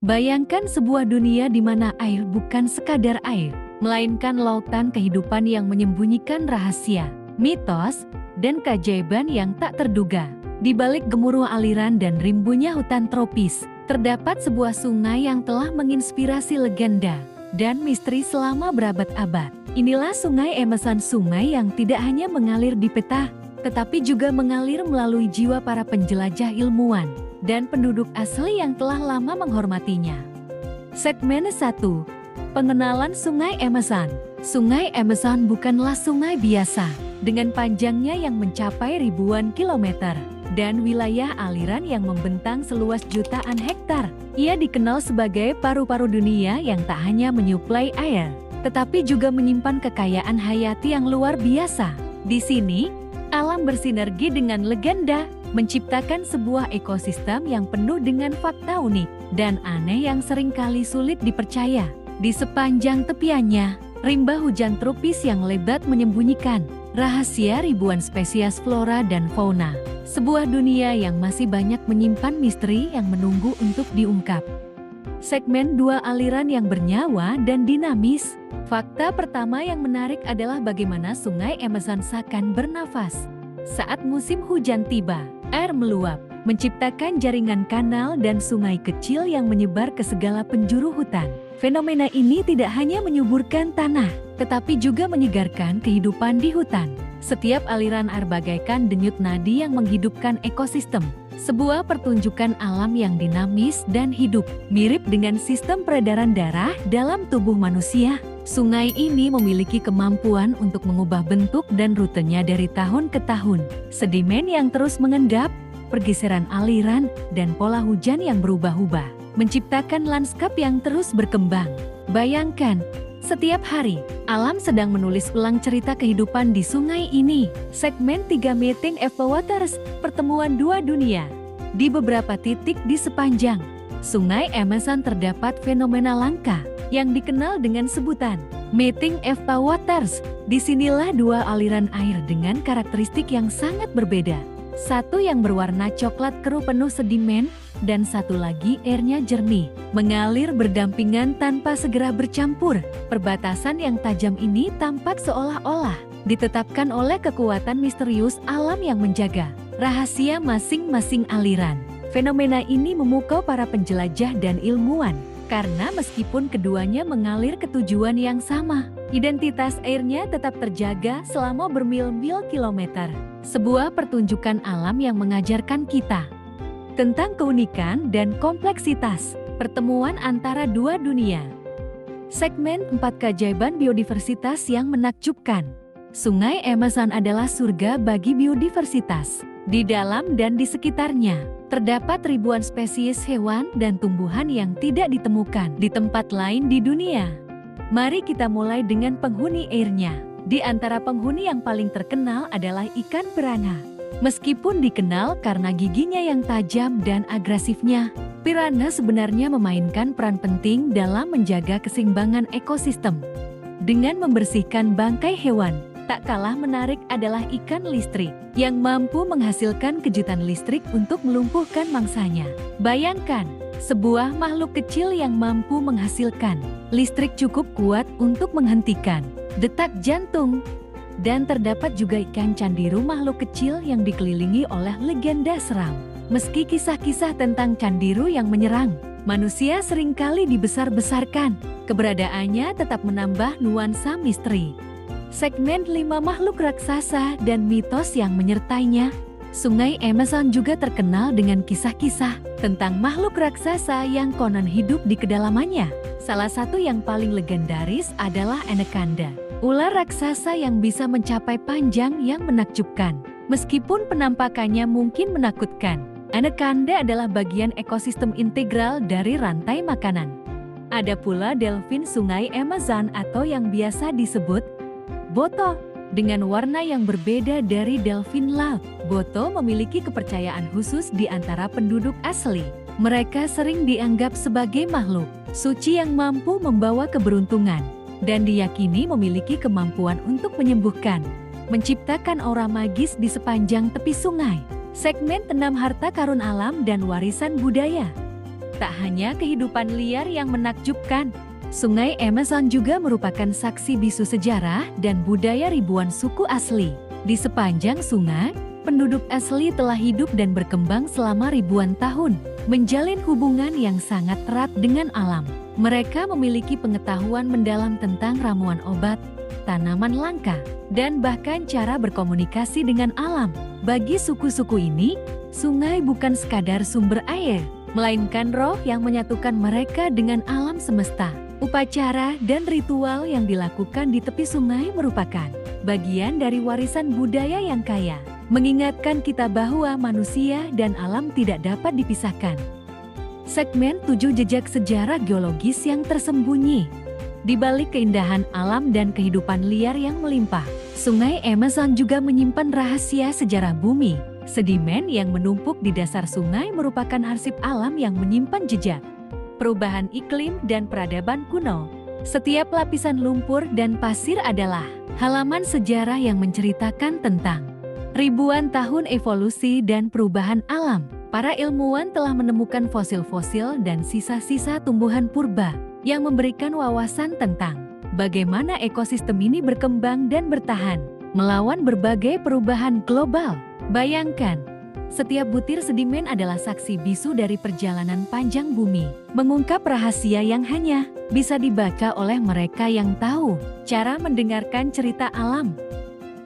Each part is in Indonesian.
Bayangkan sebuah dunia di mana air bukan sekadar air, melainkan lautan kehidupan yang menyembunyikan rahasia, mitos, dan keajaiban yang tak terduga. Di balik gemuruh aliran dan rimbunnya hutan tropis, terdapat sebuah sungai yang telah menginspirasi legenda dan misteri selama berabad-abad. Inilah Sungai Amazon, sungai yang tidak hanya mengalir di peta, tetapi juga mengalir melalui jiwa para penjelajah ilmuwan dan penduduk asli yang telah lama menghormatinya. Segmen 1. Pengenalan Sungai Amazon. Sungai Amazon bukanlah sungai biasa, dengan panjangnya yang mencapai ribuan kilometer dan wilayah aliran yang membentang seluas jutaan hektar. Ia dikenal sebagai paru-paru dunia yang tak hanya menyuplai air, tetapi juga menyimpan kekayaan hayati yang luar biasa. Di sini, alam bersinergi dengan legenda, menciptakan sebuah ekosistem yang penuh dengan fakta unik dan aneh yang seringkali sulit dipercaya. Di sepanjang tepiannya, rimba hujan tropis yang lebat menyembunyikan rahasia ribuan spesies flora dan fauna. Sebuah dunia yang masih banyak menyimpan misteri yang menunggu untuk diungkap. Segmen 2. Aliran yang bernyawa dan dinamis. Fakta pertama yang menarik adalah bagaimana Sungai Amazon seakan bernafas. Saat musim hujan tiba, air meluap, menciptakan jaringan kanal dan sungai kecil yang menyebar ke segala penjuru hutan. Fenomena ini tidak hanya menyuburkan tanah, tetapi juga menyegarkan kehidupan di hutan. Setiap aliran air bagaikan denyut nadi yang menghidupkan ekosistem. Sebuah pertunjukan alam yang dinamis dan hidup, mirip dengan sistem peredaran darah dalam tubuh manusia. Sungai ini memiliki kemampuan untuk mengubah bentuk dan rutenya dari tahun ke tahun. Sedimen yang terus mengendap, pergeseran aliran, dan pola hujan yang berubah-ubah, menciptakan lanskap yang terus berkembang. Bayangkan, setiap hari, alam sedang menulis ulang cerita kehidupan di sungai ini. Segmen 3. Meeting of Waters, pertemuan dua dunia. Di beberapa titik di sepanjang Sungai Amazon terdapat fenomena langka yang dikenal dengan sebutan Meeting of Waters. Disinilah dua aliran air dengan karakteristik yang sangat berbeda. Satu yang berwarna coklat keruh penuh sedimen, dan satu lagi airnya jernih, mengalir berdampingan tanpa segera bercampur. Perbatasan yang tajam ini tampak seolah-olah ditetapkan oleh kekuatan misterius alam yang menjaga rahasia masing-masing aliran. Fenomena ini memukau para penjelajah dan ilmuwan, karena meskipun keduanya mengalir ke tujuan yang sama, identitas airnya tetap terjaga selama bermil-mil kilometer. Sebuah pertunjukan alam yang mengajarkan kita tentang keunikan dan kompleksitas pertemuan antara dua dunia. Segmen 4. Keajaiban biodiversitas yang menakjubkan. Sungai Amazon adalah surga bagi biodiversitas. Di dalam dan di sekitarnya, terdapat ribuan spesies hewan dan tumbuhan yang tidak ditemukan di tempat lain di dunia. Mari kita mulai dengan penghuni airnya. Di antara penghuni yang paling terkenal adalah ikan piranha. Meskipun dikenal karena giginya yang tajam dan agresifnya, piranha sebenarnya memainkan peran penting dalam menjaga keseimbangan ekosistem. Dengan membersihkan bangkai hewan, tak kalah menarik adalah ikan listrik yang mampu menghasilkan kejutan listrik untuk melumpuhkan mangsanya. Bayangkan, sebuah makhluk kecil yang mampu menghasilkan listrik cukup kuat untuk menghentikan detak jantung. Dan terdapat juga ikan candiru, makhluk kecil yang dikelilingi oleh legenda seram. Meski kisah-kisah tentang candiru yang menyerang manusia seringkali dibesar-besarkan, keberadaannya tetap menambah nuansa misteri. Segmen 5. Makhluk raksasa dan mitos yang menyertainya. Sungai Amazon juga terkenal dengan kisah-kisah tentang makhluk raksasa yang konon hidup di kedalamannya. Salah satu yang paling legendaris adalah anaconda, ular raksasa yang bisa mencapai panjang yang menakjubkan. Meskipun penampakannya mungkin menakutkan, anaconda adalah bagian ekosistem integral dari rantai makanan. Ada pula delfin Sungai Amazon atau yang biasa disebut boto, dengan warna yang berbeda dari delfin laut. Boto memiliki kepercayaan khusus di antara penduduk asli. Mereka sering dianggap sebagai makhluk suci yang mampu membawa keberuntungan, dan diyakini memiliki kemampuan untuk menyembuhkan, menciptakan aura magis di sepanjang tepi sungai. Segmen 6. Harta karun alam dan warisan budaya. Tak hanya kehidupan liar yang menakjubkan, Sungai Amazon juga merupakan saksi bisu sejarah dan budaya ribuan suku asli. Di sepanjang sungai, penduduk asli telah hidup dan berkembang selama ribuan tahun, menjalin hubungan yang sangat erat dengan alam. Mereka memiliki pengetahuan mendalam tentang ramuan obat, tanaman langka, dan bahkan cara berkomunikasi dengan alam. Bagi suku-suku ini, sungai bukan sekadar sumber air, melainkan roh yang menyatukan mereka dengan alam semesta. Upacara dan ritual yang dilakukan di tepi sungai merupakan bagian dari warisan budaya yang kaya, mengingatkan kita bahwa manusia dan alam tidak dapat dipisahkan. Segmen 7 Jejak Sejarah Geologis yang Tersembunyi. Di balik keindahan alam dan kehidupan liar yang melimpah, Sungai Amazon juga menyimpan rahasia sejarah bumi. Sedimen yang menumpuk di dasar sungai merupakan arsip alam yang menyimpan jejak perubahan iklim dan peradaban kuno. Setiap lapisan lumpur dan pasir adalah halaman sejarah yang menceritakan tentang ribuan tahun evolusi dan perubahan alam. Para ilmuwan telah menemukan fosil-fosil dan sisa-sisa tumbuhan purba yang memberikan wawasan tentang bagaimana ekosistem ini berkembang dan bertahan melawan berbagai perubahan global. Bayangkan, setiap butir sedimen adalah saksi bisu dari perjalanan panjang bumi, mengungkap rahasia yang hanya bisa dibaca oleh mereka yang tahu cara mendengarkan cerita alam.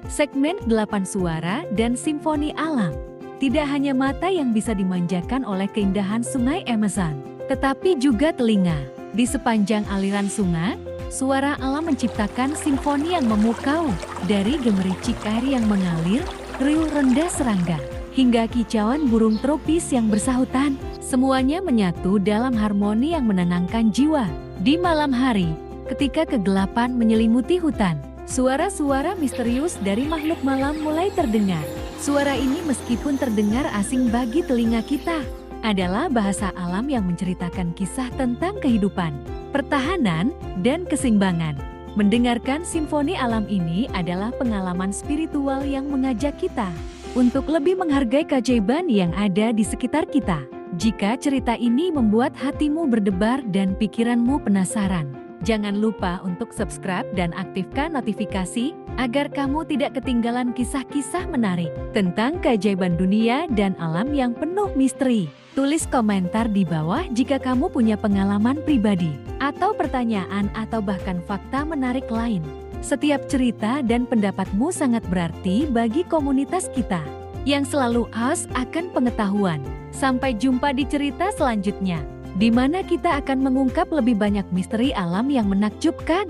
Segmen 8 Suara dan Simfoni Alam. Tidak hanya mata yang bisa dimanjakan oleh keindahan Sungai Amazon, tetapi juga telinga. Di sepanjang aliran sungai, suara alam menciptakan simfoni yang memukau, dari gemericik air yang mengalir, riuh rendah serangga, hingga kicauan burung tropis yang bersahutan. Semuanya menyatu dalam harmoni yang menenangkan jiwa. Di malam hari, ketika kegelapan menyelimuti hutan, suara-suara misterius dari makhluk malam mulai terdengar. Suara ini meskipun terdengar asing bagi telinga kita, adalah bahasa alam yang menceritakan kisah tentang kehidupan, pertahanan, dan keseimbangan. Mendengarkan simfoni alam ini adalah pengalaman spiritual yang mengajak kita untuk lebih menghargai keajaiban yang ada di sekitar kita. Jika cerita ini membuat hatimu berdebar dan pikiranmu penasaran, jangan lupa untuk subscribe dan aktifkan notifikasi agar kamu tidak ketinggalan kisah-kisah menarik tentang keajaiban dunia dan alam yang penuh misteri. Tulis komentar di bawah jika kamu punya pengalaman pribadi, atau pertanyaan atau bahkan fakta menarik lain. Setiap cerita dan pendapatmu sangat berarti bagi komunitas kita yang selalu haus akan pengetahuan. Sampai jumpa di cerita selanjutnya, di mana kita akan mengungkap lebih banyak misteri alam yang menakjubkan.